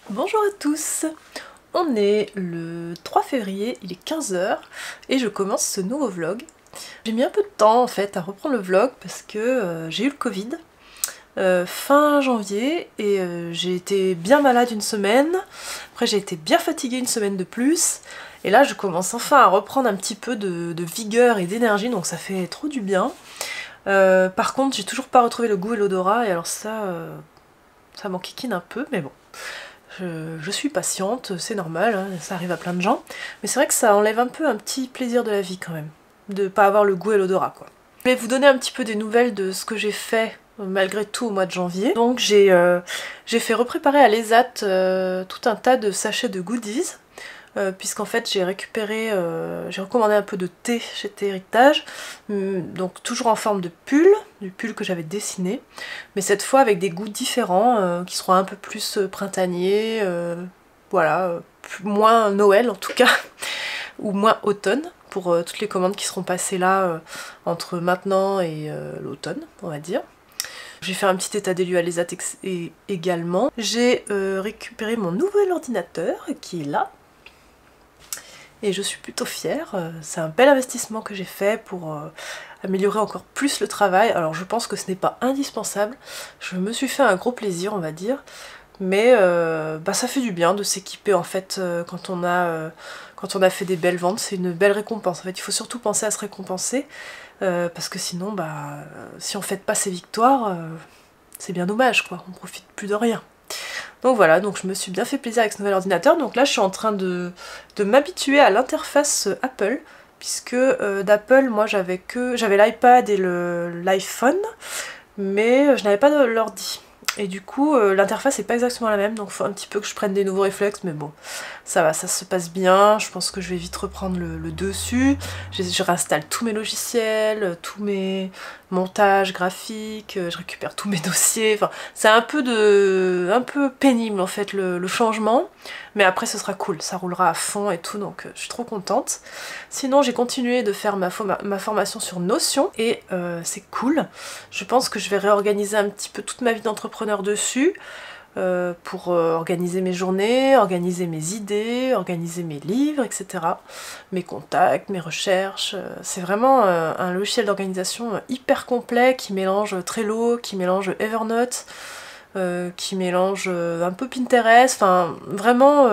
Bonjour à tous! On est le 3 février, il est 15 h et je commence ce nouveau vlog. J'ai mis un peu de temps en fait à reprendre le vlog parce que j'ai eu le Covid fin janvier et j'ai été bien malade une semaine, après j'ai été bien fatiguée une semaine de plus et là je commence enfin à reprendre un petit peu de vigueur et d'énergie, donc ça fait trop du bien. Par contre j'ai toujours pas retrouvé le goût et l'odorat et alors ça m'enquiquine un peu, mais bon. Je suis patiente, c'est normal, hein, ça arrive à plein de gens, mais c'est vrai que ça enlève un peu un petit plaisir de la vie quand même, de pas avoir le goût et l'odorat quoi. Je vais vous donner un petit peu des nouvelles de ce que j'ai fait malgré tout au mois de janvier. Donc j'ai fait repréparer à l'ESAT tout un tas de sachets de goodies, puisqu'en fait j'ai récupéré, j'ai recommandé un peu de thé chez Thé Héritage, donc toujours en forme de pull, du pull que j'avais dessiné, mais cette fois avec des goûts différents, qui seront un peu plus printaniers, voilà, moins Noël en tout cas, ou moins automne, pour toutes les commandes qui seront passées là entre maintenant et l'automne, on va dire. J'ai fait un petit état des lieux à l'ESAT également. J'ai récupéré mon nouvel ordinateur qui est là. Et je suis plutôt fière, c'est un bel investissement que j'ai fait pour améliorer encore plus le travail. Alors je pense que ce n'est pas indispensable, je me suis fait un gros plaisir on va dire, mais ça fait du bien de s'équiper en fait quand on a fait des belles ventes, c'est une belle récompense. En fait il faut surtout penser à se récompenser, parce que sinon si on fête pas ses victoires, c'est bien dommage quoi, on profite plus de rien. Donc voilà, donc je me suis bien fait plaisir avec ce nouvel ordinateur. Donc là je suis en train de m'habituer à l'interface Apple, puisque d'Apple moi j'avais l'iPad et l'iPhone, mais je n'avais pas l'ordi. Et du coup l'interface n'est pas exactement la même, donc il faut un petit peu que je prenne des nouveaux réflexes, mais bon, ça va, ça se passe bien, je pense que je vais vite reprendre le dessus. Je réinstalle tous mes logiciels, tous mes montages graphiques, je récupère tous mes dossiers, enfin c'est un peu pénible en fait le changement, mais après ce sera cool, ça roulera à fond et tout, donc je suis trop contente. Sinon j'ai continué de faire ma formation sur Notion et c'est cool. Je pense que je vais réorganiser un petit peu toute ma vie d'entrepreneur dessus, pour organiser mes journées, organiser mes idées, organiser mes livres, etc. Mes contacts, mes recherches. C'est vraiment un logiciel d'organisation hyper complet qui mélange Trello, qui mélange Evernote, qui mélange un peu Pinterest, enfin vraiment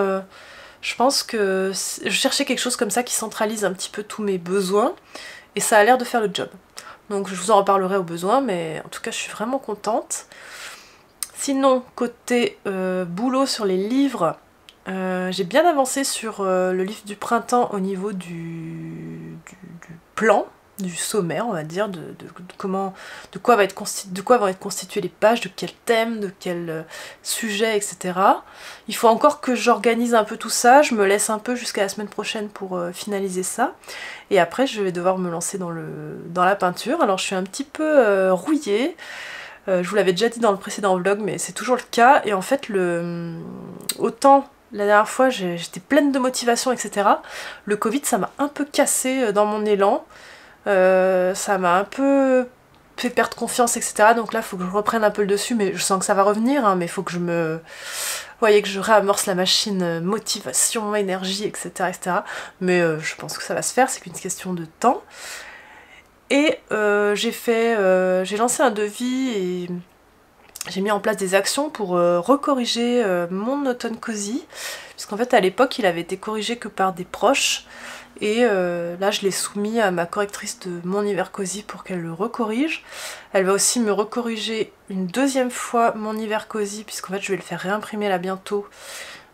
je pense que je cherchais quelque chose comme ça qui centralise un petit peu tous mes besoins et ça a l'air de faire le job. Donc je vous en reparlerai au besoin, mais en tout cas je suis vraiment contente. Sinon, côté boulot sur les livres, j'ai bien avancé sur le livre du printemps au niveau du plan, du sommaire, on va dire, de quoi vont être constituées les pages, de quel thème, de quel sujet, etc. Il faut encore que j'organise un peu tout ça, je me laisse un peu jusqu'à la semaine prochaine pour finaliser ça. Et après, je vais devoir me lancer dans la peinture. Alors, je suis un petit peu rouillée. Je vous l'avais déjà dit dans le précédent vlog, mais c'est toujours le cas. Et en fait, autant la dernière fois j'étais pleine de motivation, etc. Le Covid, ça m'a un peu cassé dans mon élan. Ça m'a un peu fait perdre confiance, etc. Donc là, il faut que je reprenne un peu le dessus, mais je sens que ça va revenir, hein, mais il faut que vous voyez, que je réamorce la machine motivation, énergie, etc. etc. Mais je pense que ça va se faire, c'est qu'une question de temps. Et j'ai lancé un devis et j'ai mis en place des actions pour recorriger mon automne cosy, puisqu'en fait à l'époque il avait été corrigé que par des proches, et là je l'ai soumis à ma correctrice de mon hiver cosy pour qu'elle le recorrige. Elle va aussi me recorriger une deuxième fois mon hiver cosy, puisqu'en fait je vais le faire réimprimer là bientôt.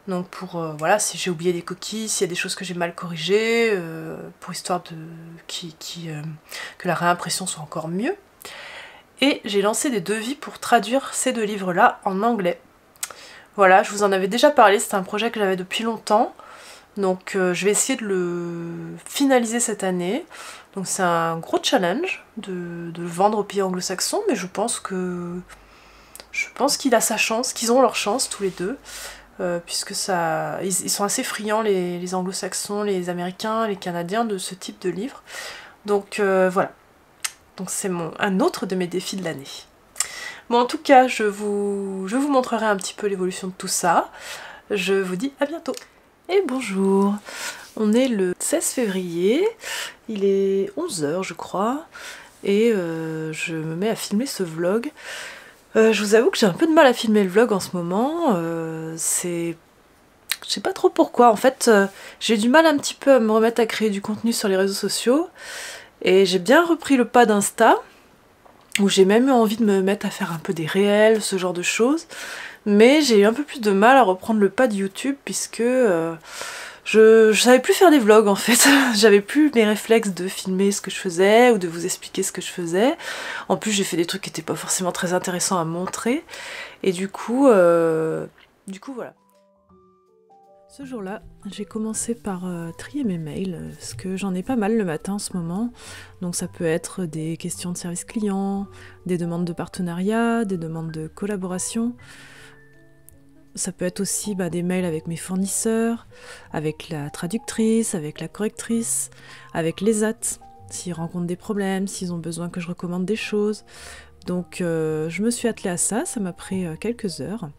Donc pour, voilà, si j'ai oublié des coquilles, s'il y a des choses que j'ai mal corrigées, pour histoire que la réimpression soit encore mieux. Et j'ai lancé des devis pour traduire ces deux livres-là en anglais. Voilà, je vous en avais déjà parlé, c'est un projet que j'avais depuis longtemps. Donc je vais essayer de le finaliser cette année. Donc c'est un gros challenge de le vendre aux pays anglo-saxons, mais je pense qu'il a sa chance, qu'ils ont leur chance tous les deux. Puisque ils sont assez friands, les anglo-saxons, les américains, les canadiens, de ce type de livre. Donc voilà. Donc c'est un autre de mes défis de l'année. Bon, en tout cas, je vous montrerai un petit peu l'évolution de tout ça. Je vous dis à bientôt. Et bonjour, on est le 16 février, il est 11 h je crois, et je me mets à filmer ce vlog. Je vous avoue que j'ai un peu de mal à filmer le vlog en ce moment, je sais pas trop pourquoi, en fait j'ai du mal un petit peu à me remettre à créer du contenu sur les réseaux sociaux, et j'ai bien repris le pas d'Insta, où j'ai même eu envie de me mettre à faire un peu des réels, ce genre de choses, mais j'ai eu un peu plus de mal à reprendre le pas de YouTube, puisque je savais plus faire des vlogs en fait, j'avais plus mes réflexes de filmer ce que je faisais ou de vous expliquer ce que je faisais. En plus j'ai fait des trucs qui n'étaient pas forcément très intéressants à montrer, et du coup voilà. Ce jour-là, j'ai commencé par trier mes mails, parce que j'en ai pas mal le matin en ce moment. Donc ça peut être des questions de service client, des demandes de partenariat, des demandes de collaboration. Ça peut être aussi des mails avec mes fournisseurs, avec la traductrice, avec la correctrice, avec les AT, s'ils rencontrent des problèmes, s'ils ont besoin que je recommande des choses. Donc je me suis attelée à ça, ça m'a pris quelques heures.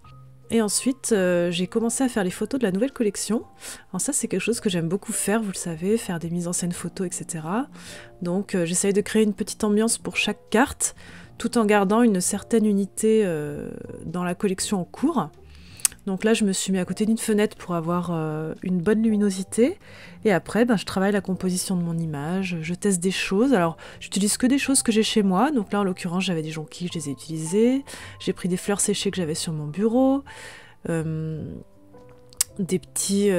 Et ensuite, j'ai commencé à faire les photos de la nouvelle collection. Alors ça, c'est quelque chose que j'aime beaucoup faire, vous le savez, faire des mises en scène photos, etc. Donc j'essaye de créer une petite ambiance pour chaque carte, tout en gardant une certaine unité dans la collection en cours. Donc là, je me suis mis à côté d'une fenêtre pour avoir une bonne luminosité. Et après, je travaille la composition de mon image, je teste des choses. Alors, j'utilise que des choses que j'ai chez moi. Donc là, en l'occurrence, j'avais des jonquilles, je les ai utilisées. J'ai pris des fleurs séchées que j'avais sur mon bureau. Des petits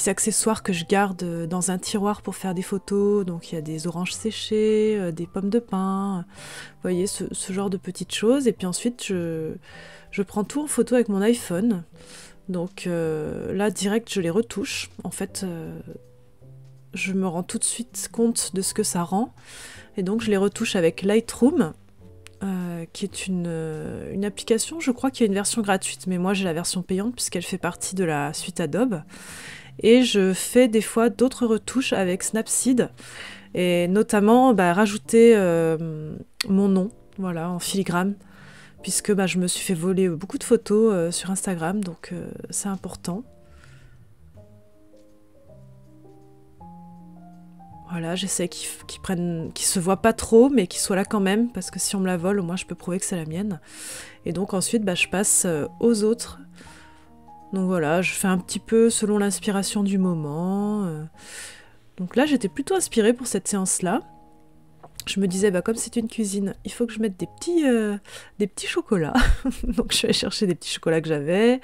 accessoires que je garde dans un tiroir pour faire des photos. Donc il y a des oranges séchées, des pommes de pin, vous voyez, ce genre de petites choses. Et puis ensuite, je prends tout en photo avec mon iPhone. Donc là, direct, je les retouche. En fait, je me rends tout de suite compte de ce que ça rend. Et donc je les retouche avec Lightroom, qui est une application, je crois qu'il y a une version gratuite, mais moi j'ai la version payante puisqu'elle fait partie de la suite Adobe. Et je fais des fois d'autres retouches avec Snapseed, et notamment rajouter mon nom, voilà, en filigrane, puisque je me suis fait voler beaucoup de photos sur Instagram, donc c'est important. Voilà, j'essaie qu'ils se voient pas trop, mais qu'ils soient là quand même, parce que si on me la vole, au moins je peux prouver que c'est la mienne. Et donc ensuite, je passe aux autres. Donc voilà, je fais un petit peu selon l'inspiration du moment. Donc là, j'étais plutôt inspirée pour cette séance-là. Je me disais, comme c'est une cuisine, il faut que je mette des petits chocolats. Donc je vais chercher des petits chocolats que j'avais.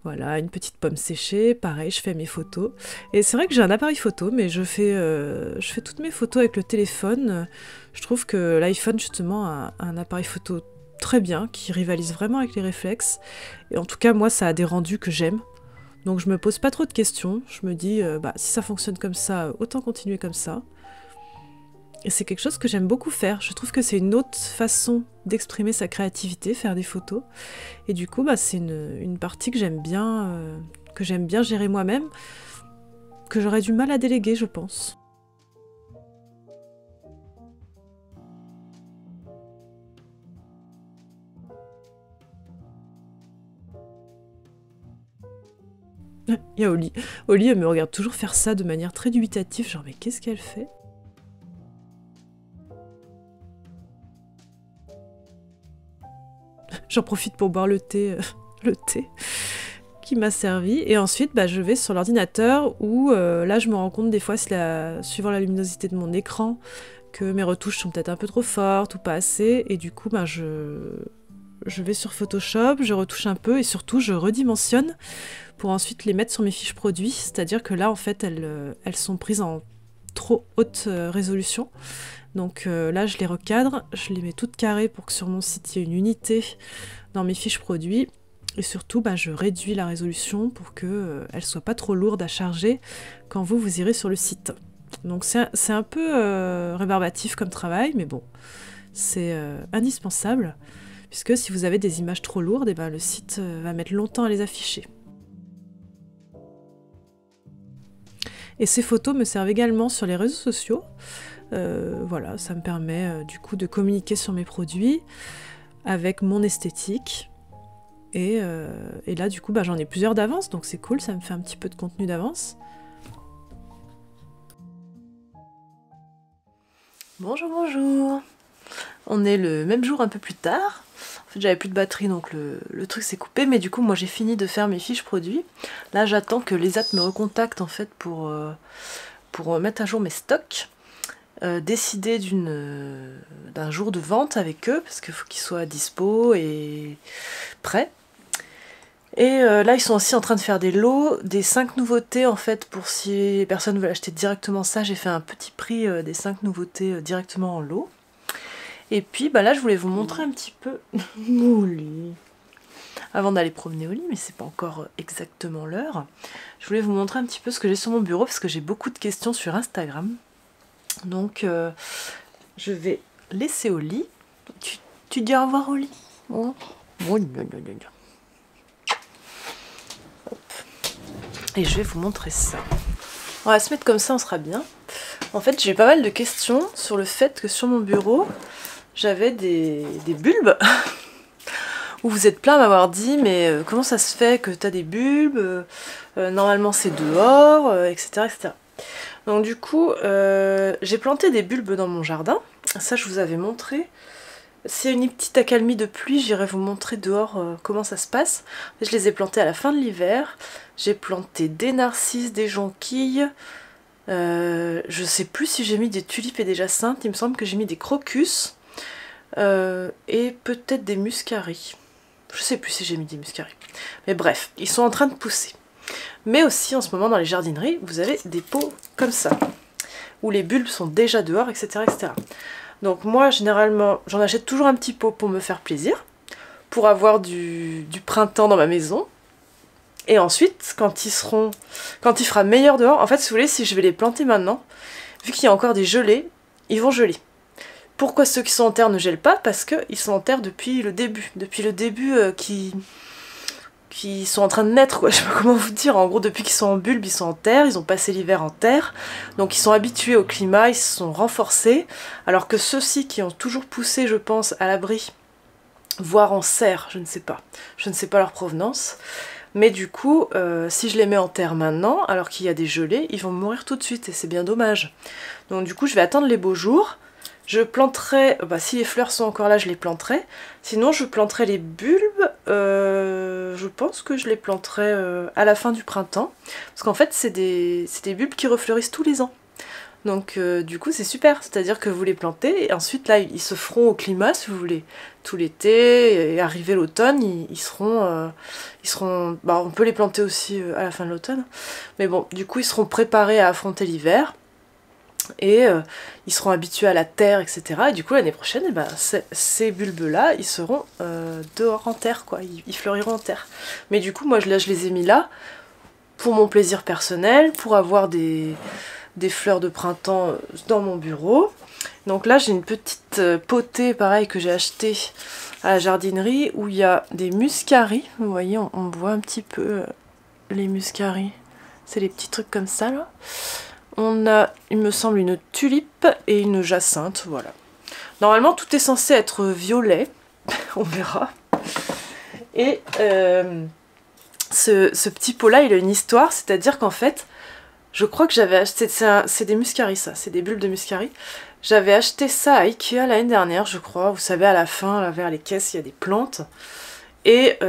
Voilà, une petite pomme séchée, pareil, je fais mes photos. Et c'est vrai que j'ai un appareil photo, mais je fais toutes mes photos avec le téléphone. Je trouve que l'iPhone, justement, a un appareil photo très bien, qui rivalise vraiment avec les réflexes. Et en tout cas, moi, ça a des rendus que j'aime. Donc je me pose pas trop de questions. Je me dis, si ça fonctionne comme ça, autant continuer comme ça. Et c'est quelque chose que j'aime beaucoup faire. Je trouve que c'est une autre façon d'exprimer sa créativité, faire des photos. Et du coup, c'est une partie que j'aime bien gérer moi-même, que j'aurais du mal à déléguer, je pense. Il y a Oli. Oli, elle me regarde toujours faire ça de manière très dubitative, genre mais qu'est-ce qu'elle fait ? J'en profite pour boire le thé qui m'a servi. Et ensuite, je vais sur l'ordinateur où là, je me rends compte des fois, suivant la luminosité de mon écran, que mes retouches sont peut-être un peu trop fortes ou pas assez. Et du coup, je vais sur Photoshop, je retouche un peu et surtout, je redimensionne pour ensuite les mettre sur mes fiches produits. C'est-à-dire que là, en fait, elles sont prises en trop haute résolution. Donc là, je les recadre, je les mets toutes carrées pour que sur mon site, il y ait une unité dans mes fiches produits. Et surtout, je réduis la résolution pour qu'elle ne soit pas trop lourde à charger quand vous irez sur le site. Donc c'est un peu rébarbatif comme travail, mais bon, c'est indispensable, puisque si vous avez des images trop lourdes, le site va mettre longtemps à les afficher. Et ces photos me servent également sur les réseaux sociaux. Voilà, ça me permet du coup de communiquer sur mes produits. avec mon esthétique. Et là du coup j'en ai plusieurs d'avance, donc c'est cool, ça me fait un petit peu de contenu d'avance. Bonjour, bonjour. On est le même jour un peu plus tard. En fait j'avais plus de batterie donc le truc s'est coupé, mais du coup moi j'ai fini de faire mes fiches produits. Là j'attends que l'ESAT me recontacte en fait pour mettre à jour mes stocks. Décider d'un jour de vente avec eux parce qu'il faut qu'ils soient dispo et prêts. Et là ils sont aussi en train de faire des lots, des 5 nouveautés en fait, pour si les personnes veulent acheter directement ça, j'ai fait un petit prix des 5 nouveautés directement en lot. Et puis bah là je voulais vous montrer un petit peu mon lit. Avant d'aller promener au lit, mais c'est pas encore exactement l'heure. Je voulais vous montrer un petit peu ce que j'ai sur mon bureau parce que j'ai beaucoup de questions sur Instagram. Donc je vais laisser au lit. Tu dis au revoir au lit. Oh. Hop. Et je vais vous montrer ça. On va se mettre comme ça, on sera bien. En fait j'ai eu pas mal de questions sur le fait que sur mon bureau j'avais des bulbes. Où vous êtes plein à m'avoir dit mais comment ça se fait que t'as des bulbes, normalement c'est dehors, etc., etc. Donc du coup, j'ai planté des bulbes dans mon jardin. Ça, je vous avais montré. S'il y a une petite accalmie de pluie, j'irai vous montrer dehors comment ça se passe. Je les ai plantés à la fin de l'hiver. J'ai planté des narcisses, des jonquilles. Je sais plus si j'ai mis des tulipes et des jacinthes. Il me semble que j'ai mis des crocus. Et peut-être des muscaries. Je sais plus si j'ai mis des muscaries. Mais bref, ils sont en train de pousser. Mais aussi en ce moment dans les jardineries, vous avez des pots comme ça, où les bulbes sont déjà dehors, etc., etc. Donc moi généralement, j'en achète toujours un petit pot pour me faire plaisir, pour avoir du printemps dans ma maison. Et ensuite, quand il fera meilleur dehors, en fait si vous voulez, si je vais les planter maintenant, vu qu'il y a encore des gelées, ils vont geler. Pourquoi ceux qui sont en terre ne gèlent pas? Parce qu'ils sont en terre depuis le début. Depuis le début qui sont en train de naître, quoi. Je sais pas comment vous dire. En gros, depuis qu'ils sont en bulbe, ils sont en terre, ils ont passé l'hiver en terre, donc ils sont habitués au climat, ils se sont renforcés, alors que ceux-ci qui ont toujours poussé, je pense, à l'abri, voire en serre, je ne sais pas leur provenance, mais du coup, si je les mets en terre maintenant, alors qu'il y a des gelées, ils vont mourir tout de suite, et c'est bien dommage. Donc du coup, je vais attendre les beaux jours. Je planterai, si les fleurs sont encore là, je les planterai. Sinon, je planterai les bulbes, je pense que je les planterai à la fin du printemps. Parce qu'en fait, c'est des bulbes qui refleurissent tous les ans. Donc du coup, c'est super. C'est-à-dire que vous les plantez, et ensuite, là, ils se feront au climat, si vous voulez. Tout l'été, et arrivé l'automne, ils seront... on peut les planter aussi à la fin de l'automne. Mais bon, du coup, ils seront préparés à affronter l'hiver. Et ils seront habitués à la terre, etc. Et du coup l'année prochaine, ces bulbes-là, ils seront dehors en terre, quoi. Ils fleuriront en terre. Mais du coup, moi je les ai mis là pour mon plaisir personnel, pour avoir des fleurs de printemps dans mon bureau. Donc là, j'ai une petite potée, pareil, que j'ai achetée à la jardinerie, où il y a des muscaries. Vous voyez, on voit un petit peu les muscaries. C'est les petits trucs comme ça, là. On a, il me semble, une tulipe et une jacinthe, voilà. Normalement, tout est censé être violet, on verra. Et ce petit pot-là, il a une histoire, c'est-à-dire qu'en fait, je crois que j'avais acheté, c'est des muscaries ça, c'est des bulbes de muscaries. J'avais acheté ça à Ikea l'année dernière, je crois. Vous savez, à la fin, là, vers les caisses, il y a des plantes. Et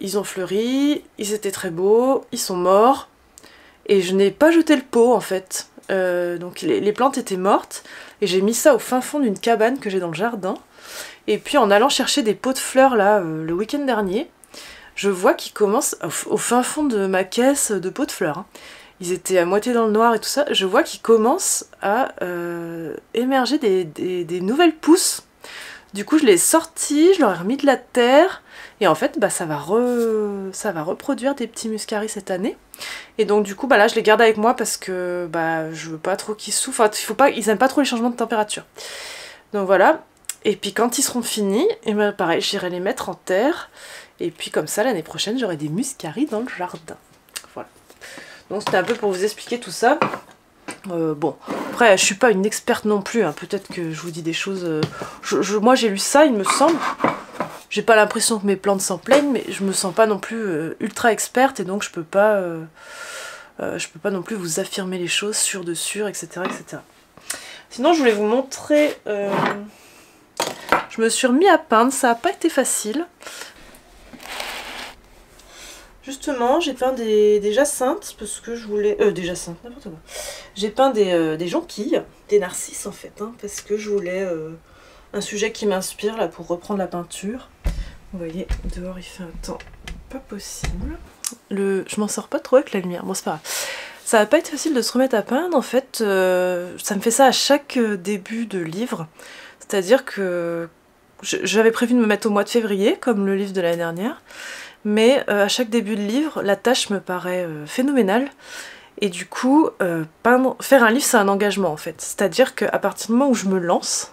ils ont fleuri, ils étaient très beaux, ils sont morts. Et je n'ai pas jeté le pot en fait, donc les plantes étaient mortes, et j'ai mis ça au fin fond d'une cabane que j'ai dans le jardin. Et puis en allant chercher des pots de fleurs là, le week-end dernier, je vois qu'ils commencent, au fin fond de ma caisse de pots de fleurs, hein, ils étaient à moitié dans le noir et tout ça, je vois qu'ils commencent à émerger des nouvelles pousses. Du coup je les ai sortis, je leur ai remis de la terre, et en fait ça va reproduire des petits muscaris cette année. Et donc du coup là je les garde avec moi parce que je veux pas trop qu'ils souffrent, enfin, ils aiment pas trop les changements de température. Donc voilà, et puis quand ils seront finis, et pareil, j'irai les mettre en terre, et puis comme ça l'année prochaine j'aurai des muscaris dans le jardin. Voilà. Donc c'était un peu pour vous expliquer tout ça. Bon, après je suis pas une experte non plus, hein. Peut-être que je vous dis des choses... moi j'ai lu ça, il me semble, j'ai pas l'impression que mes plantes s'en plaignent, mais je me sens pas non plus ultra experte et donc je peux pas non plus vous affirmer les choses sûr de sûr, etc. etc. Sinon je voulais vous montrer, je me suis remis à peindre, ça a pas été facile. Justement, j'ai peint des jacinthes, parce que je voulais... des jacinthes, n'importe quoi. J'ai peint des jonquilles, des narcisses en fait, hein, parce que je voulais un sujet qui m'inspire là pour reprendre la peinture. Vous voyez, dehors il fait un temps pas possible. Je m'en sors pas trop avec la lumière, bon c'est pas grave. Ça va pas être facile de se remettre à peindre, en fait, ça me fait ça à chaque début de livre. C'est-à-dire que j'avais prévu de me mettre au mois de février, comme le livre de l'année dernière. Mais à chaque début de livre, la tâche me paraît phénoménale. Et du coup, faire un livre, c'est un engagement en fait. C'est-à-dire qu'à partir du moment où je me lance,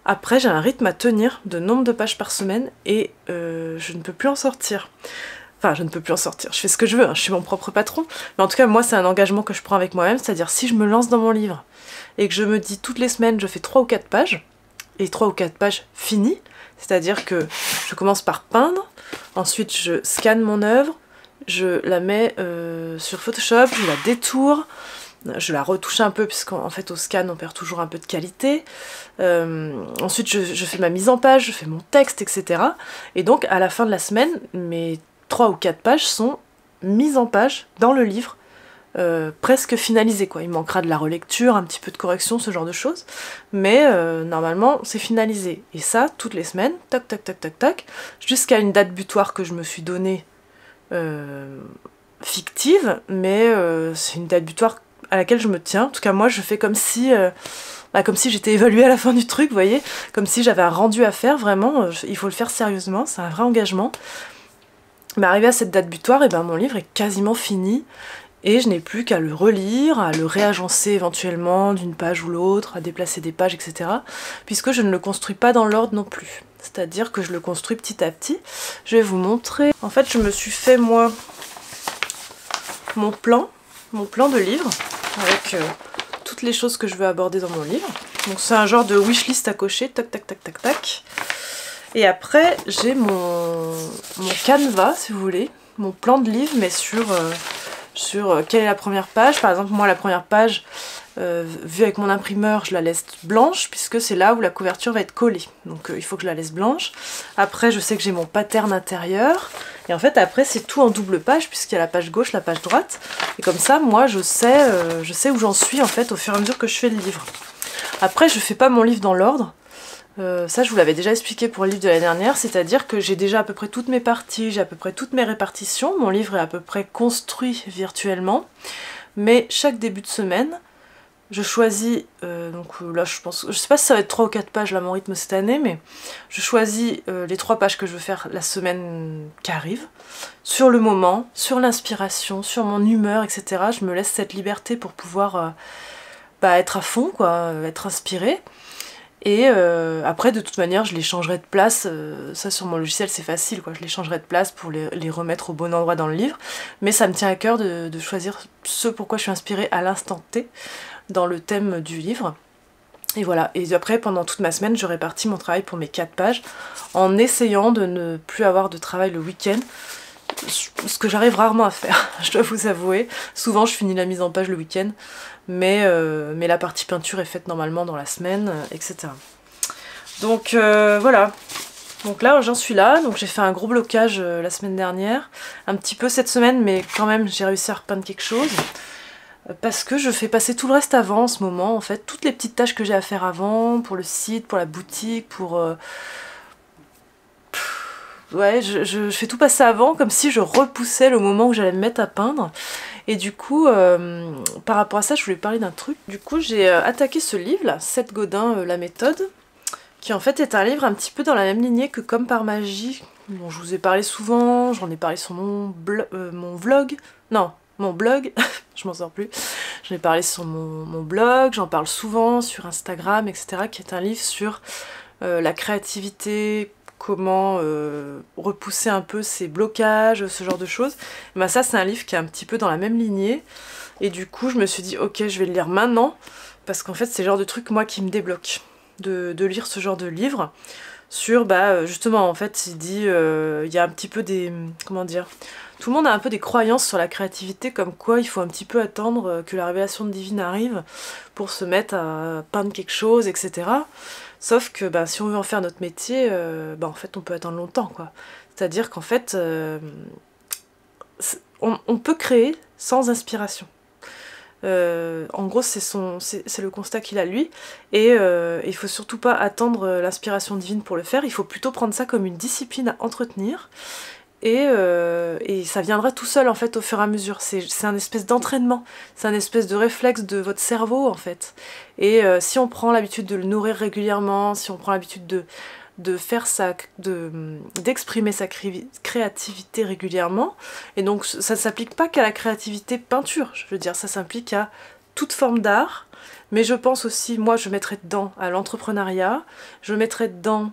après j'ai un rythme à tenir de nombre de pages par semaine et je ne peux plus en sortir. Enfin, je ne peux plus en sortir, je fais ce que je veux, hein, je suis mon propre patron. Mais en tout cas, moi, c'est un engagement que je prends avec moi-même. C'est-à-dire, si je me lance dans mon livre et que je me dis toutes les semaines, je fais 3 ou 4 pages, et 3 ou 4 pages finies, c'est-à-dire que je commence par peindre, ensuite je scanne mon œuvre, je la mets sur Photoshop, je la détourne, je la retouche un peu puisqu'en fait au scan on perd toujours un peu de qualité, ensuite je fais ma mise en page, je fais mon texte, etc. Et donc à la fin de la semaine, mes 3 ou 4 pages sont mises en page dans le livre, presque finalisé quoi. Il manquera de la relecture, un petit peu de correction, ce genre de choses, mais normalement c'est finalisé. Et ça, toutes les semaines, tac tac tac tac tac, jusqu'à une date butoir que je me suis donnée fictive, mais c'est une date butoir à laquelle je me tiens. En tout cas moi je fais comme si j'étais évaluée à la fin du truc, vous voyez, comme si j'avais un rendu à faire, vraiment, il faut le faire sérieusement, c'est un vrai engagement. Mais arrivé à cette date butoir, et ben mon livre est quasiment fini. Et je n'ai plus qu'à le relire, à le réagencer éventuellement d'une page ou l'autre, à déplacer des pages, etc. Puisque je ne le construis pas dans l'ordre non plus. C'est-à-dire que je le construis petit à petit. Je vais vous montrer. En fait, je me suis fait, moi, mon plan de livre, avec toutes les choses que je veux aborder dans mon livre. Donc c'est un genre de wishlist à cocher, tac, tac, tac, tac, tac. Et après, j'ai mon canevas, si vous voulez, mon plan de livre, mais sur quelle est la première page. Par exemple, moi la première page, vue avec mon imprimeur, je la laisse blanche puisque c'est là où la couverture va être collée. Donc il faut que je la laisse blanche. Après je sais que j'ai mon pattern intérieur. Et en fait après c'est tout en double page puisqu'il y a la page gauche, la page droite. Et comme ça moi je sais où j'en suis en fait au fur et à mesure que je fais le livre. Après je fais pas mon livre dans l'ordre. Ça je vous l'avais déjà expliqué pour le livre de l'année dernière, c'est-à-dire que j'ai déjà à peu près toutes mes parties, j'ai à peu près toutes mes répartitions, mon livre est à peu près construit virtuellement, mais chaque début de semaine, je choisis, donc là je sais pas si ça va être 3 ou 4 pages là mon rythme cette année, mais je choisis les 3 pages que je veux faire la semaine qui arrive, sur le moment, sur l'inspiration, sur mon humeur, etc. Je me laisse cette liberté pour pouvoir être à fond, quoi, être inspirée. Et après de toute manière je les changerai de place, ça sur mon logiciel c'est facile quoi, je les changerai de place pour les remettre au bon endroit dans le livre, mais ça me tient à cœur de choisir ce pourquoi je suis inspirée à l'instant T dans le thème du livre. Et voilà, et après pendant toute ma semaine je répartis mon travail pour mes 4 pages en essayant de ne plus avoir de travail le week-end, ce que j'arrive rarement à faire, je dois vous avouer. Souvent je finis la mise en page le week-end, mais la partie peinture est faite normalement dans la semaine, etc. Donc voilà. Donc là j'en suis là, donc j'ai fait un gros blocage la semaine dernière, un petit peu cette semaine, mais quand même j'ai réussi à repeindre quelque chose. Parce que je fais passer tout le reste avant en ce moment, en fait, toutes les petites tâches que j'ai à faire avant, pour le site, pour la boutique, pour... Ouais, je fais tout passer avant, comme si je repoussais le moment où j'allais me mettre à peindre. Et du coup, par rapport à ça, je voulais parler d'un truc. Du coup, j'ai attaqué ce livre là, Seth Godin, La méthode, qui en fait est un livre un petit peu dans la même lignée que Comme par magie, dont je vous ai parlé souvent, j'en ai parlé sur mon vlog, non, mon blog, je m'en sors plus, j'en ai parlé sur mon blog, j'en parle souvent sur Instagram, etc., qui est un livre sur la créativité, comment repousser un peu ses blocages, ce genre de choses. Ben ça c'est un livre qui est un petit peu dans la même lignée, et du coup je me suis dit ok je vais le lire maintenant, parce qu'en fait c'est le genre de truc moi qui me débloque, de lire ce genre de livre, sur, justement, en fait, il dit, il y a un petit peu des, comment dire, tout le monde a un peu des croyances sur la créativité, comme quoi il faut un petit peu attendre que la révélation divine arrive pour se mettre à peindre quelque chose, etc. Sauf que si on veut en faire notre métier, en fait on peut attendre longtemps, quoi. C'est-à-dire qu'en fait, on peut créer sans inspiration. En gros, c'est le constat qu'il a lui, et il faut surtout pas attendre l'inspiration divine pour le faire, il faut plutôt prendre ça comme une discipline à entretenir, et ça viendra tout seul en fait au fur et à mesure. C'est un espèce d'entraînement, c'est un espèce de réflexe de votre cerveau en fait. Et si on prend l'habitude de le nourrir régulièrement, si on prend l'habitude d'exprimer sa créativité régulièrement, et donc ça ne s'applique pas qu'à la créativité peinture, je veux dire, ça s'applique à toute forme d'art, mais je pense aussi, moi je mettrais dedans à l'entrepreneuriat, je mettrais dedans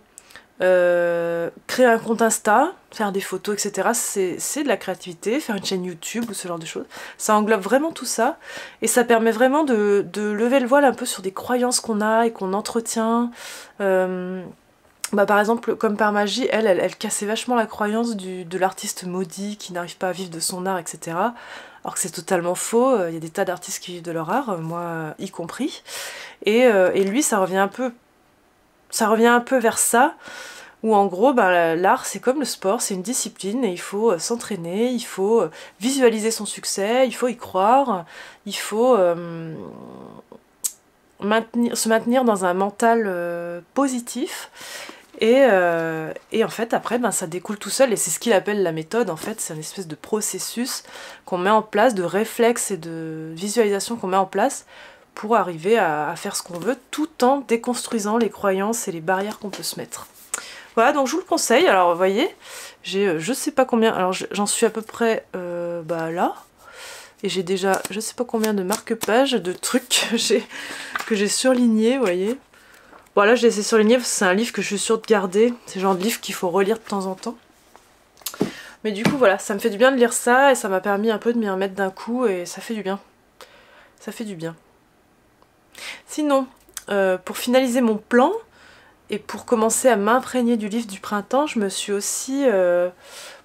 créer un compte Insta, faire des photos, etc. C'est de la créativité, faire une chaîne YouTube ou ce genre de choses. Ça englobe vraiment tout ça et ça permet vraiment de lever le voile un peu sur des croyances qu'on a et qu'on entretient. Par exemple, comme par magie, elle cassait vachement la croyance de l'artiste maudit qui n'arrive pas à vivre de son art, etc. Alors que c'est totalement faux, il y a des tas d'artistes qui vivent de leur art, moi y compris. Et lui, ça revient un peu vers ça, où en gros, l'art c'est comme le sport, c'est une discipline et il faut s'entraîner, il faut visualiser son succès, il faut y croire, il faut se maintenir dans un mental positif. Et en fait, après, ça découle tout seul, et c'est ce qu'il appelle la méthode, en fait, c'est une espèce de processus qu'on met en place, de réflexe et de visualisation qu'on met en place pour arriver à faire ce qu'on veut, tout en déconstruisant les croyances et les barrières qu'on peut se mettre. Voilà, donc je vous le conseille. Alors, vous voyez, j'ai je sais pas combien, alors j'en suis à peu près là, et j'ai déjà je sais pas combien de marque-pages, de trucs que j'ai surlignés, vous voyez. Voilà, je l'ai laissé surligné parce que c'est un livre que je suis sûre de garder. C'est le genre de livre qu'il faut relire de temps en temps. Mais du coup, voilà, ça me fait du bien de lire ça et ça m'a permis un peu de m'y remettre d'un coup et ça fait du bien. Ça fait du bien. Sinon, pour finaliser mon plan et pour commencer à m'imprégner du livre du printemps, je me suis aussi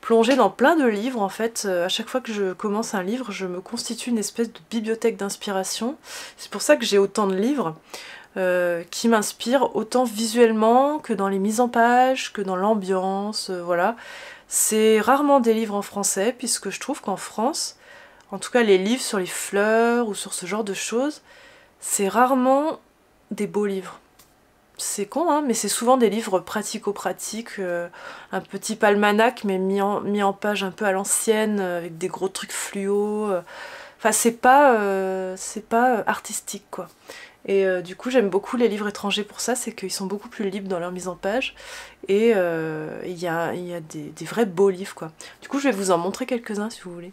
plongée dans plein de livres. En fait, à chaque fois que je commence un livre, je me constitue une espèce de bibliothèque d'inspiration. C'est pour ça que j'ai autant de livres. Qui m'inspire autant visuellement que dans les mises en page, que dans l'ambiance, voilà. C'est rarement des livres en français, puisque je trouve qu'en France, en tout cas les livres sur les fleurs ou sur ce genre de choses, c'est rarement des beaux livres. C'est con, hein, mais c'est souvent des livres pratico-pratiques, un petit almanach, mais mis en page un peu à l'ancienne, avec des gros trucs fluo. Enfin, c'est pas artistique, quoi. Et du coup, j'aime beaucoup les livres étrangers pour ça, c'est qu'ils sont beaucoup plus libres dans leur mise en page. Et il y a des vrais beaux livres, quoi. Du coup, je vais vous en montrer quelques-uns si vous voulez.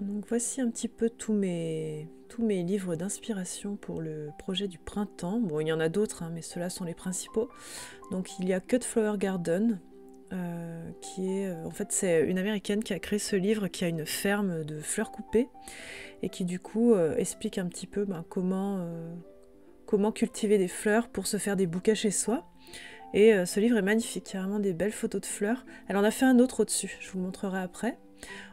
Donc voici un petit peu tous mes livres d'inspiration pour le projet du printemps. Bon, il y en a d'autres, hein, mais ceux-là sont les principaux. Donc il y a Cut Flower Garden, qui est... en fait, c'est une américaine qui a créé ce livre, qui a une ferme de fleurs coupées, et qui du coup explique un petit peu comment cultiver des fleurs pour se faire des bouquets chez soi. Et ce livre est magnifique, il y a vraiment des belles photos de fleurs. Elle en a fait un autre au-dessus, je vous le montrerai après.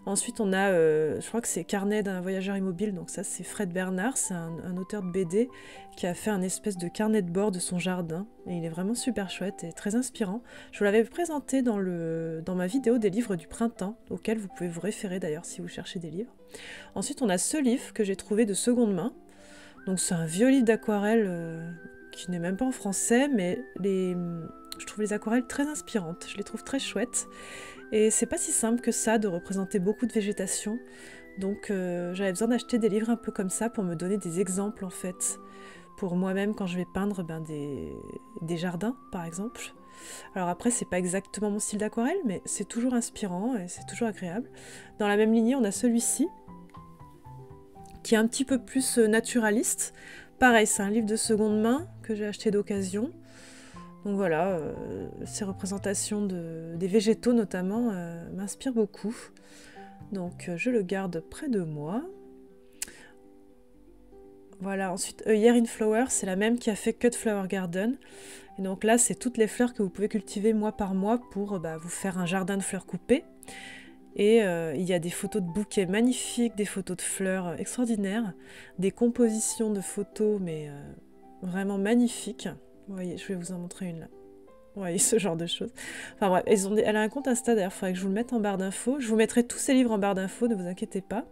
Ensuite on a, je crois que c'est Carnet d'un voyageur immobile, donc ça c'est Fred Bernard, c'est un auteur de BD qui a fait un espèce de carnet de bord de son jardin, et il est vraiment super chouette et très inspirant. Je vous l'avais présenté dans ma vidéo des livres du printemps, auquel vous pouvez vous référer d'ailleurs si vous cherchez des livres. Ensuite on a ce livre que j'ai trouvé de seconde main, donc c'est un vieux livre d'aquarelle qui n'est même pas en français, mais je trouve les aquarelles très inspirantes, je les trouve très chouettes. Et c'est pas si simple que ça de représenter beaucoup de végétation, donc j'avais besoin d'acheter des livres un peu comme ça pour me donner des exemples en fait, pour moi-même quand je vais peindre des jardins par exemple. Alors après c'est pas exactement mon style d'aquarelle, mais c'est toujours inspirant et c'est toujours agréable. Dans la même lignée on a celui-ci, qui est un petit peu plus naturaliste. Pareil, c'est un livre de seconde main que j'ai acheté d'occasion. Donc voilà, ces représentations des végétaux notamment m'inspirent beaucoup. Donc je le garde près de moi. Voilà, ensuite Year in Flower, c'est la même qui a fait Cut Flower Garden. Et donc là, c'est toutes les fleurs que vous pouvez cultiver mois par mois pour vous faire un jardin de fleurs coupées. Et il y a des photos de bouquets magnifiques, des photos de fleurs extraordinaires, des compositions de photos, mais vraiment magnifiques. Vous voyez, je vais vous en montrer une là. Vous voyez, ce genre de choses. Enfin bref, elle a un compte Insta d'ailleurs, il faudrait que je vous le mette en barre d'infos. Je vous mettrai tous ces livres en barre d'infos, ne vous inquiétez pas.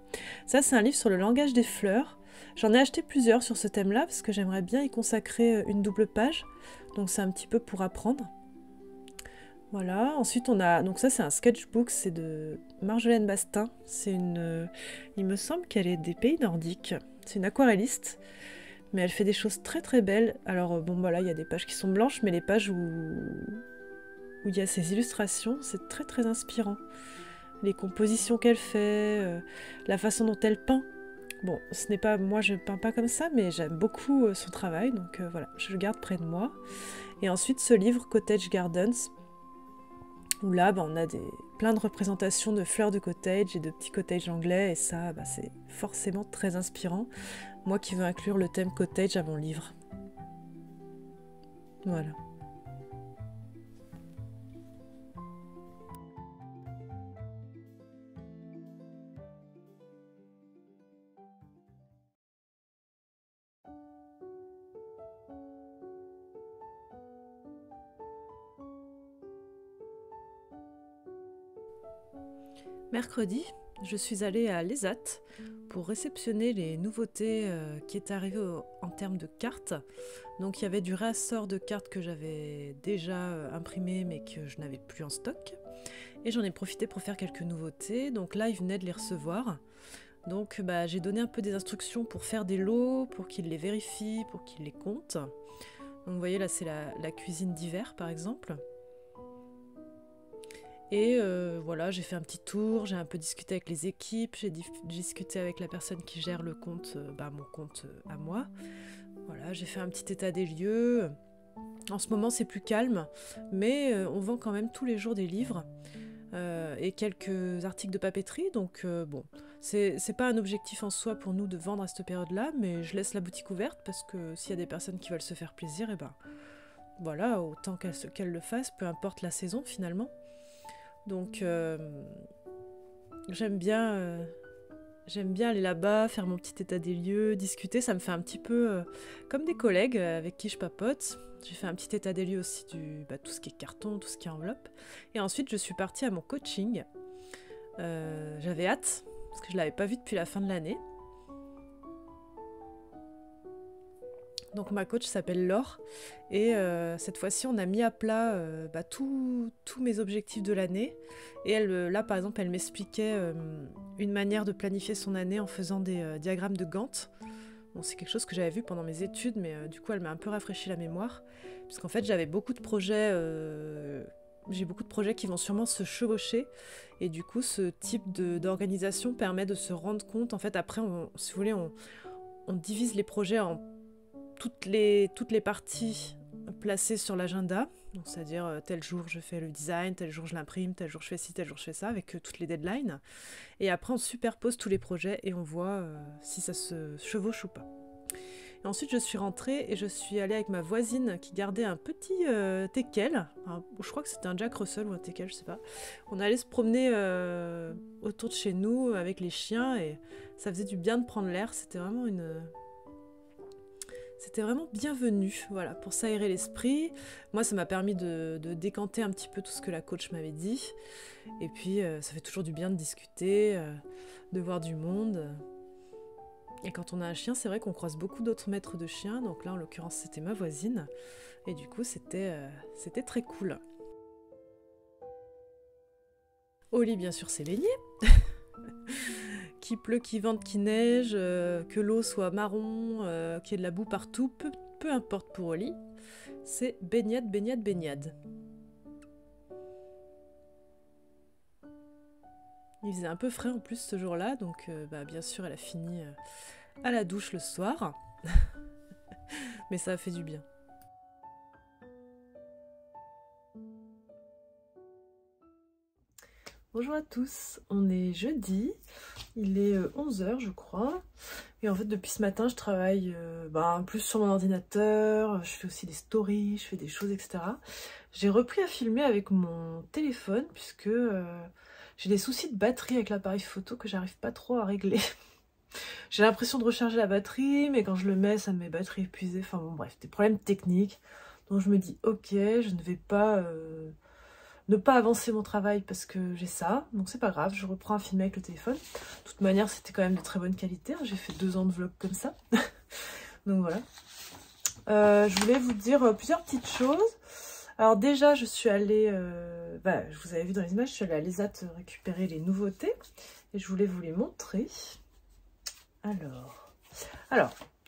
Ça, c'est un livre sur le langage des fleurs. J'en ai acheté plusieurs sur ce thème-là, parce que j'aimerais bien y consacrer une double page. Donc c'est un petit peu pour apprendre. Voilà, ensuite on a, donc ça c'est un sketchbook, c'est de Marjolaine Bastin, c'est une, il me semble qu'elle est des pays nordiques, c'est une aquarelliste, mais elle fait des choses très très belles. Alors bon voilà, il y a des pages qui sont blanches, mais les pages où il y a ces illustrations, c'est très très inspirant. Les compositions qu'elle fait, la façon dont elle peint. Bon, ce n'est pas, moi je peins pas comme ça, mais j'aime beaucoup son travail, donc voilà, je le garde près de moi. Et ensuite ce livre Cottage Gardens, où là on a plein de représentations de fleurs de cottage et de petits cottages anglais, et ça c'est forcément très inspirant. Moi qui veux inclure le thème cottage à mon livre. Voilà. Mercredi, je suis allée à l'ESAT pour réceptionner les nouveautés qui est arrivées en termes de cartes. Donc il y avait du réassort de cartes que j'avais déjà imprimé mais que je n'avais plus en stock. Et j'en ai profité pour faire quelques nouveautés. Donc là, ils venaient de les recevoir. Donc j'ai donné un peu des instructions pour faire des lots, pour qu'ils les vérifient, pour qu'ils les comptent. Donc vous voyez là, c'est la cuisine d'hiver par exemple. Et voilà, j'ai fait un petit tour, j'ai un peu discuté avec les équipes, j'ai discuté avec la personne qui gère le compte, mon compte à moi. Voilà, j'ai fait un petit état des lieux. En ce moment, c'est plus calme, mais on vend quand même tous les jours des livres et quelques articles de papeterie. Donc bon, c'est pas un objectif en soi pour nous de vendre à cette période-là, mais je laisse la boutique ouverte parce que s'il y a des personnes qui veulent se faire plaisir, et voilà, autant qu'elles le fassent, peu importe la saison finalement. Donc j'aime bien aller là-bas, faire mon petit état des lieux, discuter. Ça me fait un petit peu comme des collègues avec qui je papote. J'ai fait un petit état des lieux aussi du tout ce qui est carton, tout ce qui est enveloppe. Et ensuite, je suis partie à mon coaching. J'avais hâte, parce que je ne l'avais pas vu depuis la fin de l'année. Donc ma coach s'appelle Laure et cette fois-ci on a mis à plat tous mes objectifs de l'année et elle, là par exemple elle m'expliquait une manière de planifier son année en faisant des diagrammes de Gantt. Bon, c'est quelque chose que j'avais vu pendant mes études mais du coup elle m'a un peu rafraîchi la mémoire puisqu'en fait j'avais beaucoup de projets j'ai beaucoup de projets qui vont sûrement se chevaucher et du coup ce type d'organisation permet de se rendre compte en fait après si vous voulez on divise les projets en toutes les parties placées sur l'agenda, donc c'est-à-dire tel jour je fais le design, tel jour je l'imprime, tel jour je fais ci, tel jour je fais ça, avec toutes les deadlines. Et après on superpose tous les projets et on voit si ça se chevauche ou pas. Et ensuite je suis rentrée et je suis allée avec ma voisine qui gardait un petit teckel. Je crois que c'était un Jack Russell ou un teckel, je sais pas. On allait se promener autour de chez nous avec les chiens et ça faisait du bien de prendre l'air. C'était vraiment bienvenu, voilà, pour s'aérer l'esprit. Moi, ça m'a permis de décanter un petit peu tout ce que la coach m'avait dit. Et puis, ça fait toujours du bien de discuter, de voir du monde. Et quand on a un chien, c'est vrai qu'on croise beaucoup d'autres maîtres de chiens. Donc là, en l'occurrence, c'était ma voisine. Et du coup, c'était très cool. Oli, bien sûr, c'est baigné. Qu'il pleut, qu'il vente, qu'il neige, que l'eau soit marron, qu'il y ait de la boue partout, peu importe pour Oli, c'est baignade, baignade, baignade. Il faisait un peu frais en plus ce jour-là, donc bien sûr elle a fini à la douche le soir, mais ça a fait du bien. Bonjour à tous, on est jeudi, Il est 11 h je crois. Et en fait depuis ce matin je travaille plus sur mon ordinateur, je fais aussi des stories, je fais des choses, etc. J'ai repris à filmer avec mon téléphone puisque j'ai des soucis de batterie avec l'appareil photo que j'arrive pas trop à régler. J'ai l'impression de recharger la batterie, mais quand je le mets, ça me met batterie épuisée. Enfin bon, bref, des problèmes techniques. Donc je me dis, ok, je ne vais pas ne pas avancer mon travail parce que j'ai ça. Donc c'est pas grave, je reprends à filmer avec le téléphone. De toute manière, c'était quand même de très bonne qualité. J'ai fait 2 ans de vlog comme ça. Donc voilà. Je voulais vous dire plusieurs petites choses. Alors déjà, je suis allée, je vous avais vu dans les images, je suis allée à l'ESAT récupérer les nouveautés. Et je voulais vous les montrer. Alors,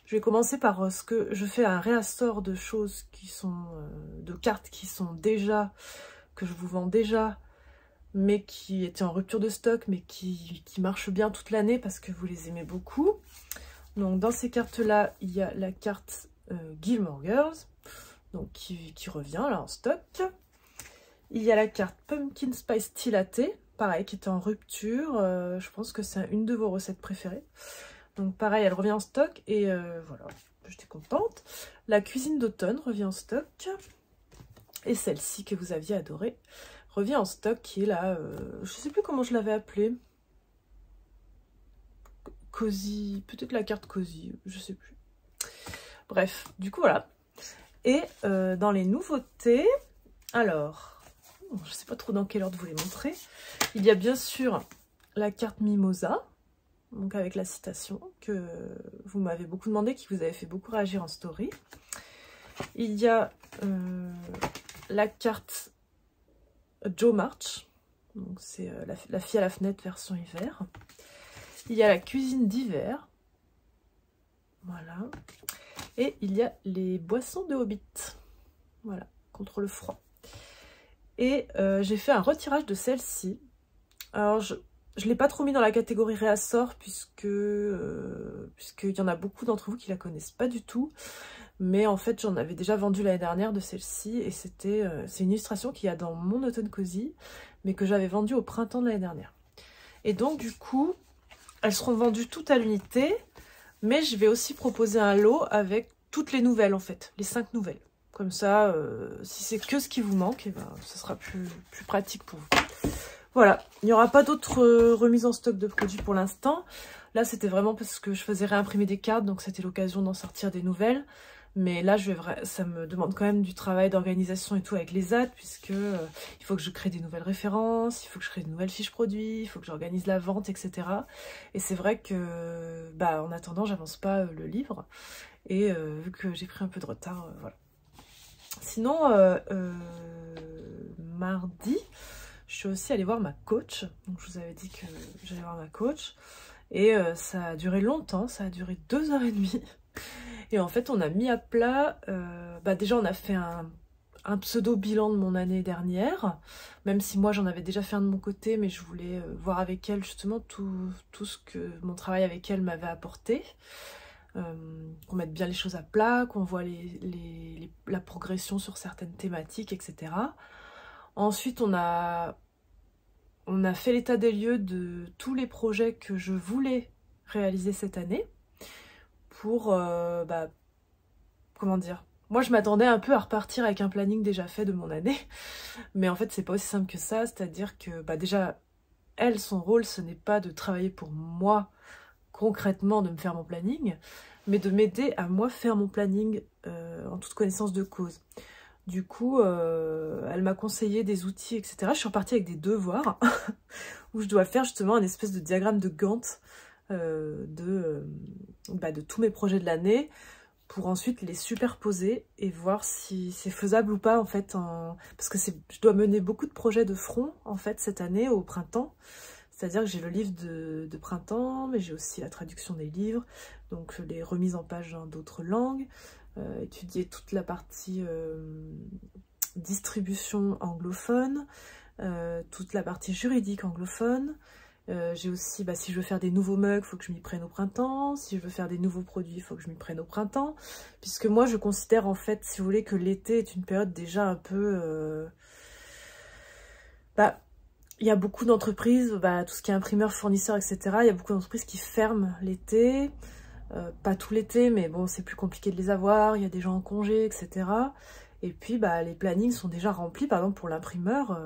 je vais commencer par ce que je fais un réassort de choses qui sont, de cartes qui sont déjà, que je vous vends déjà, mais qui étaient en rupture de stock, mais qui marchent bien toute l'année parce que vous les aimez beaucoup. Donc dans ces cartes-là, il y a la carte Gilmore Girls, donc qui revient là en stock. Il y a la carte Pumpkin Spice Tea Latte, pareil, qui était en rupture. Je pense que c'est une de vos recettes préférées. Donc pareil, elle revient en stock et voilà, j'étais contente. La cuisine d'automne revient en stock. Et celle-ci que vous aviez adorée revient en stock, qui est là, je sais plus comment je l'avais appelée. Cozy, peut-être la carte Cozy, je sais plus. Bref, du coup voilà. Et dans les nouveautés, alors, je sais pas trop dans quel ordre vous les montrer. Il y a bien sûr la carte Mimosa. Donc avec la citation que vous m'avez beaucoup demandé, qui vous avait fait beaucoup réagir en story. Il y a la carte Jo March, donc c'est la fille à la fenêtre version hiver. Il y a la cuisine d'hiver, voilà. Et il y a les boissons de Hobbit, voilà, contre le froid. Et j'ai fait un retirage de celle-ci. Alors je ne l'ai pas trop mis dans la catégorie réassort puisqu'il y en a beaucoup d'entre vous qui la connaissent pas du tout. Mais en fait, j'en avais déjà vendu l'année dernière de celle-ci et c'est une illustration qu'il y a dans mon automne cosy, mais que j'avais vendue au printemps de l'année dernière. Et donc du coup, elles seront vendues toutes à l'unité, mais je vais aussi proposer un lot avec toutes les nouvelles en fait, les 5 nouvelles. Comme ça, si c'est que ce qui vous manque, eh ben, ce sera plus pratique pour vous. Voilà, il n'y aura pas d'autres remises en stock de produits pour l'instant. Là, c'était vraiment parce que je faisais réimprimer des cartes, donc c'était l'occasion d'en sortir des nouvelles. Mais là, ça me demande quand même du travail d'organisation et tout avec les AD, puisque il faut que je crée des nouvelles références, il faut que je crée de nouvelles fiches produits, il faut que j'organise la vente, etc. Et c'est vrai que, en attendant, j'avance pas le livre. Et vu que j'ai pris un peu de retard, voilà. Sinon, mardi, je suis aussi allée voir ma coach. Donc je vous avais dit que j'allais voir ma coach. Et ça a duré longtemps, ça a duré 2h30. Et en fait, on a mis à plat, déjà on a fait un pseudo bilan de mon année dernière, même si moi j'en avais déjà fait un de mon côté, mais je voulais voir avec elle justement tout ce que mon travail avec elle m'avait apporté. Qu'on mette bien les choses à plat, qu'on voit la progression sur certaines thématiques, etc. Ensuite, on a fait l'état des lieux de tous les projets que je voulais réaliser cette année pour, comment dire, moi je m'attendais un peu à repartir avec un planning déjà fait de mon année, mais en fait c'est pas aussi simple que ça, c'est-à-dire que déjà, elle, son rôle, ce n'est pas de travailler pour moi concrètement, de me faire mon planning, mais de m'aider à moi faire mon planning en toute connaissance de cause. Du coup, elle m'a conseillé des outils, etc. Je suis repartie avec des devoirs où je dois faire justement un espèce de diagramme de Gantt de tous mes projets de l'année pour ensuite les superposer et voir si c'est faisable ou pas en fait. Parce que je dois mener beaucoup de projets de front en fait cette année au printemps. C'est-à-dire que j'ai le livre de printemps, mais j'ai aussi la traduction des livres, donc les remises en page dans d'autres langues, étudier toute la partie distribution anglophone, toute la partie juridique anglophone. J'ai aussi, si je veux faire des nouveaux mugs, il faut que je m'y prenne au printemps. Si je veux faire des nouveaux produits, il faut que je m'y prenne au printemps. Puisque moi, je considère en fait, si vous voulez, que l'été est une période déjà un peu... Il y a beaucoup d'entreprises, tout ce qui est imprimeur, fournisseur, etc. Il y a beaucoup d'entreprises qui ferment l'été. Pas tout l'été, mais bon, c'est plus compliqué de les avoir. Il y a des gens en congé, etc. Et puis, les plannings sont déjà remplis. Par exemple, pour l'imprimeur,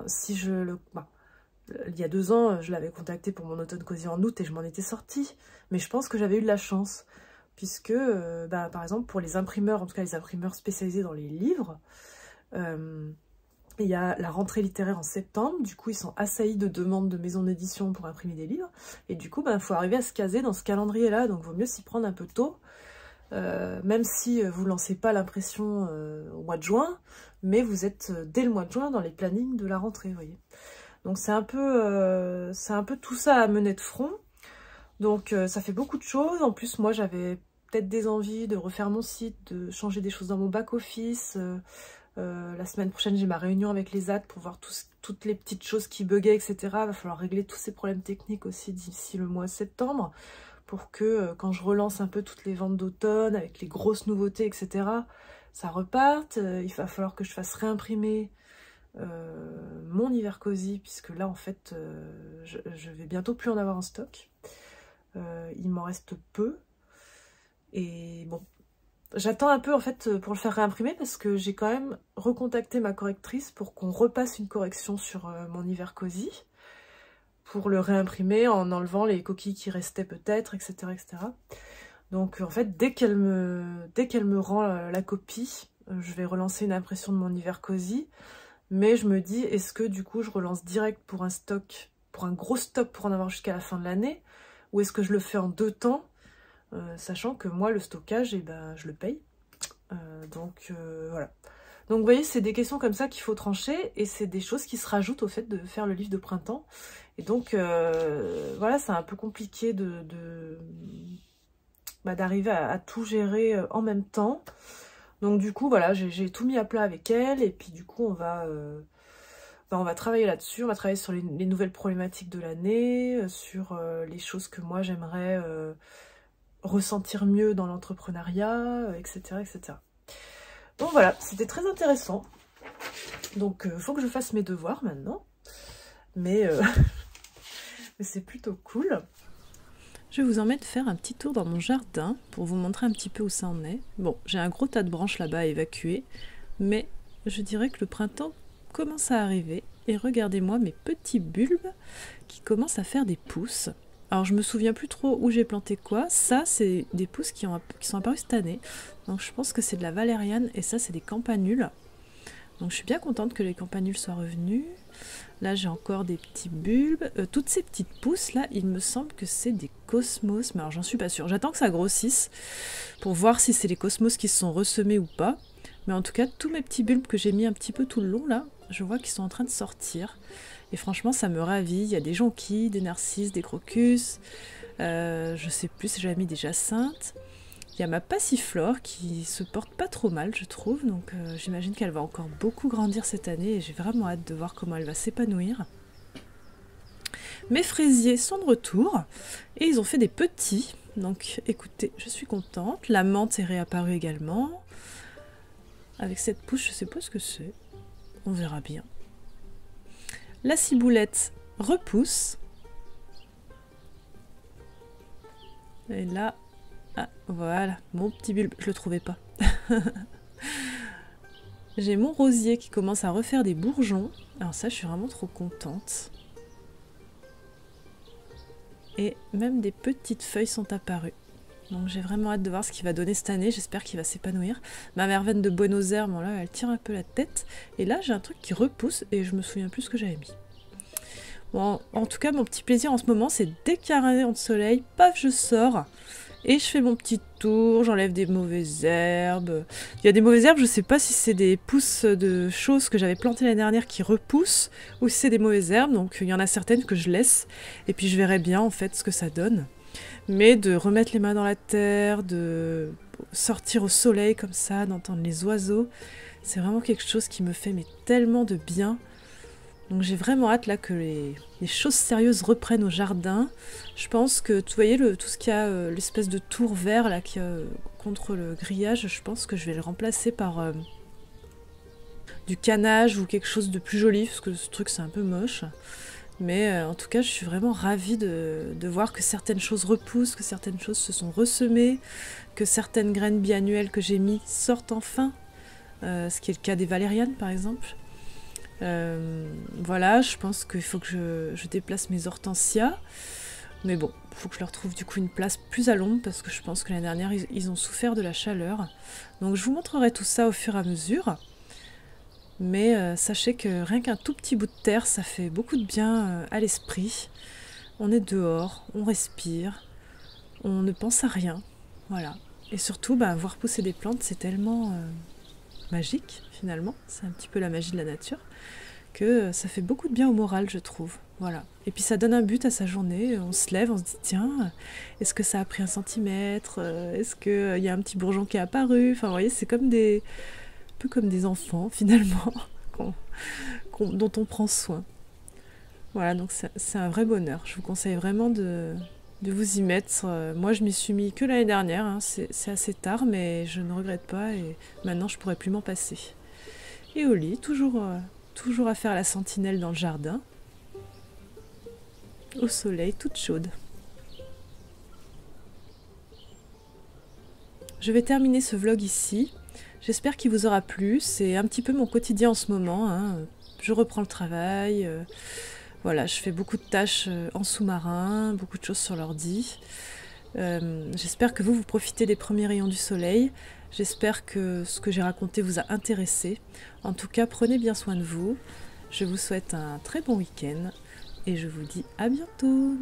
si je le... il y a 2 ans, je l'avais contacté pour mon automne cosy en août et je m'en étais sortie. Mais je pense que j'avais eu de la chance. Puisque, par exemple, pour les imprimeurs, en tout cas les imprimeurs spécialisés dans les livres, il y a la rentrée littéraire en septembre. Du coup, ils sont assaillis de demandes de maisons d'édition pour imprimer des livres. Et du coup, il faut arriver à se caser dans ce calendrier-là. Donc, il vaut mieux s'y prendre un peu tôt. Même si vous ne lancez pas l'impression au mois de juin, mais vous êtes dès le mois de juin dans les plannings de la rentrée, vous voyez. Donc c'est un peu tout ça à mener de front. Donc ça fait beaucoup de choses. En plus, moi j'avais peut-être des envies de refaire mon site, de changer des choses dans mon back-office. La semaine prochaine, j'ai ma réunion avec les AD pour voir toutes les petites choses qui buguaient, etc. Il va falloir régler tous ces problèmes techniques aussi d'ici le mois de septembre, pour que quand je relance un peu toutes les ventes d'automne, avec les grosses nouveautés, etc., ça reparte. Il va falloir que je fasse réimprimer mon hiver cosy, puisque là, en fait, je vais bientôt plus en avoir en stock. Il m'en reste peu. Et bon, j'attends un peu, en fait, pour le faire réimprimer, parce que j'ai quand même recontacté ma correctrice pour qu'on repasse une correction sur mon hiver cosy, pour le réimprimer en enlevant les coquilles qui restaient peut-être, etc., etc. Donc en fait, dès qu'elle me rend la copie, je vais relancer une impression de mon hiver cosy. Mais je me dis, est-ce que du coup je relance direct pour un stock, pour un gros stock pour en avoir jusqu'à la fin de l'année, ou est-ce que je le fais en 2 temps, sachant que moi le stockage, je le paye. Voilà. Donc vous voyez, c'est des questions comme ça qu'il faut trancher, et c'est des choses qui se rajoutent au fait de faire le livre de printemps. Et donc voilà, c'est un peu compliqué d'arriver à tout gérer en même temps. Donc du coup, voilà, j'ai tout mis à plat avec elle, et puis du coup, on va travailler là-dessus, on va travailler sur les nouvelles problématiques de l'année, sur les choses que moi j'aimerais ressentir mieux dans l'entrepreneuriat, etc., etc. Donc voilà, c'était très intéressant. Donc il faut que je fasse mes devoirs maintenant, mais c'est plutôt cool. Je vais vous emmener faire un petit tour dans mon jardin pour vous montrer un petit peu où ça en est. Bon, j'ai un gros tas de branches là-bas à évacuer, mais je dirais que le printemps commence à arriver. Et regardez-moi mes petits bulbes qui commencent à faire des pousses. Alors je me souviens plus trop où j'ai planté quoi. Ça, c'est des pousses qui sont apparues cette année. Donc je pense que c'est de la valériane, et ça, c'est des campanules. Donc je suis bien contente que les campanules soient revenues. Là, j'ai encore des petits bulbes. Toutes ces petites pousses, là, il me semble que c'est des cosmos. Mais alors, j'en suis pas sûre. J'attends que ça grossisse pour voir si c'est les cosmos qui se sont ressemés ou pas. Mais en tout cas, tous mes petits bulbes que j'ai mis un petit peu tout le long, là, je vois qu'ils sont en train de sortir. Et franchement, ça me ravit. Il y a des jonquilles, des narcisses, des crocus. Je sais plus si j'avais mis des jacinthes. Il y a ma passiflore qui se porte pas trop mal, je trouve, donc j'imagine qu'elle va encore beaucoup grandir cette année, et j'ai vraiment hâte de voir comment elle va s'épanouir. Mes fraisiers sont de retour, et ils ont fait des petits, donc écoutez, je suis contente. La menthe est réapparue également. Avec cette pousse, je sais pas ce que c'est, on verra bien. La ciboulette repousse. Et là... Ah, voilà, mon petit bulbe, je le trouvais pas. J'ai mon rosier qui commence à refaire des bourgeons. Alors ça, je suis vraiment trop contente. Et même des petites feuilles sont apparues. Donc j'ai vraiment hâte de voir ce qu'il va donner cette année. J'espère qu'il va s'épanouir. Ma verveine de Buenos Aires, bon là, elle tire un peu la tête. Et là, j'ai un truc qui repousse et je me souviens plus ce que j'avais mis. Bon, en tout cas, mon petit plaisir en ce moment, c'est dès qu'il y a un rayon de soleil, paf, je sors. Et je fais mon petit tour, j'enlève des mauvaises herbes. Il y a des mauvaises herbes, je sais pas si c'est des pousses de choses que j'avais plantées l'année dernière qui repoussent, ou si c'est des mauvaises herbes, donc il y en a certaines que je laisse, et puis je verrai bien en fait ce que ça donne. Mais de remettre les mains dans la terre, de sortir au soleil comme ça, d'entendre les oiseaux, c'est vraiment quelque chose qui me fait tellement de bien. Donc j'ai vraiment hâte là que les choses sérieuses reprennent au jardin. Je pense que, vous voyez, tout ce qu'il y a, l'espèce de tour vert là, contre le grillage, je pense que je vais le remplacer par du canage ou quelque chose de plus joli, parce que ce truc c'est un peu moche. Mais en tout cas, je suis vraiment ravie de voir que certaines choses repoussent, que certaines choses se sont ressemées, que certaines graines biannuelles que j'ai mis sortent enfin, ce qui est le cas des valérianes par exemple. Voilà, je pense qu'il faut que je déplace mes hortensias. Mais bon, il faut que je leur trouve du coup une place plus à l'ombre parce que je pense que l'année dernière, ils ont souffert de la chaleur. Donc je vous montrerai tout ça au fur et à mesure. Mais sachez que rien qu'un tout petit bout de terre, ça fait beaucoup de bien à l'esprit. On est dehors, on respire, on ne pense à rien. Voilà. Et surtout, voir pousser des plantes, c'est tellement magique finalement. C'est un petit peu la magie de la nature. Que ça fait beaucoup de bien au moral, je trouve. Voilà. Et puis ça donne un but à sa journée. On se lève, on se dit tiens, est-ce que ça a pris 1 centimètre? Est-ce qu'il y a un petit bourgeon qui est apparu? Enfin, vous voyez, c'est comme un peu comme des enfants finalement, dont on prend soin. Voilà, donc c'est un vrai bonheur. Je vous conseille vraiment de vous y mettre. Moi, je m'y suis mis que l'année dernière. Hein. C'est assez tard, mais je ne regrette pas et maintenant, je pourrais plus m'en passer. Et au lit, toujours à faire la sentinelle dans le jardin, au soleil, toute chaude. Je vais terminer ce vlog ici. J'espère qu'il vous aura plu. C'est un petit peu mon quotidien en ce moment. Hein. Je reprends le travail. Voilà, je fais beaucoup de tâches en sous-marin, beaucoup de choses sur l'ordi. J'espère que vous profitez des premiers rayons du soleil. J'espère que ce que j'ai raconté vous a intéressé. En tout cas, prenez bien soin de vous. Je vous souhaite un très bon week-end et je vous dis à bientôt.